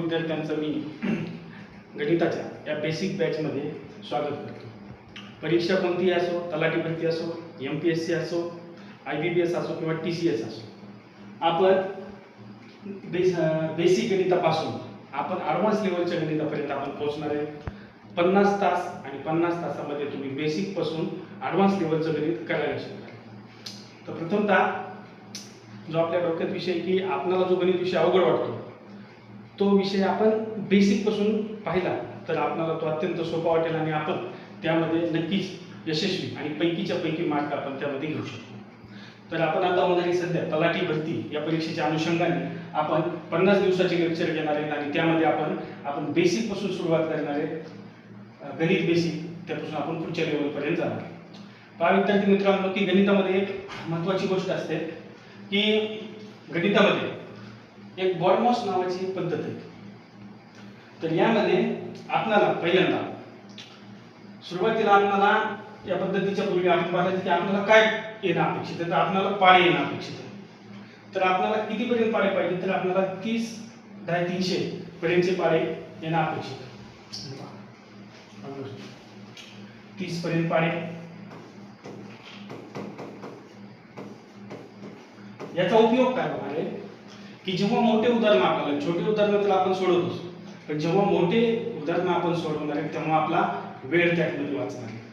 विद्यार्थ्यांचं मी गणिताच्या या बेसिक बॅचमध्ये स्वागत करतो। परीक्षा कोणतीही असो, तलाठी भरती असो, MPSC असो, IBPS असो किंवा TCS असो, आपण बेसिक गणितापासून आपण ॲडव्हान्स लेवलच्या गणितापर्यंत आपण पोहोचणार आहे। 50 तास आणि 50 तासामध्ये तुम्ही बेसिक पासून ॲडव्हान्स लेवलचं गणित करायला शिकणार। तर प्रथमतः जो आपल्या डोक्यात विषय की आपल्याला जो गणित विषय अवघड वाटतो तो विषय आपण बेसिक पासून पाहिला तर आपल्याला तो अत्यंत सोपा वाटेल आणि आपण त्यामध्ये नक्कीच यशस्वी आणि पैकीच्या पैकी मार्क आपण त्यामध्ये घेऊ शकतो। तर आपण आता होणारी सध्या तलाठी भरती या परीक्षेच्या अनुषंगाने आपण 50 दिवसाचे लेक्चर घेणार आहेत आणि त्यामध्ये आपण बेसिक पासून सुरुवात करणार आहे। गणित बेसिक त्यापासून आपण पुढच्या लेवल पर्यंत जाणार। पहा विद्यार्थी मित्रांनो की गणितामध्ये एक महत्त्वाची गोष्ट असते की गणितामध्ये एक बॉडमॉस नावाची एक पद्धत आहे। तर यामध्ये आपल्याला पहिल्यांदा सुरुवातीला आपल्याला या पद्धतीच्या पूर्वी आपण पाहिलं की आपल्याला काय येणं अपेक्षित आहे, तर आपल्याला पाढे येणं अपेक्षित आहे। तर आपल्याला कितीपर्यंत पाढे पाहिजे, तर आपल्याला 30, 300 पर्यंतचे पाढे येणं अपेक्षित आहे। 30 पर्यंत पाढे। याचा उपयोग काय होणार आहे की जेव्हा मोठे उदाहरण आपल्याला, छोटे उदाहरण तर आपण सोडवतोच, पण जेव्हा मोठे उदाहरण आपण सोडवणार आहे तेव्हा आपला वेळ त्यामध्ये वाचणार आहे।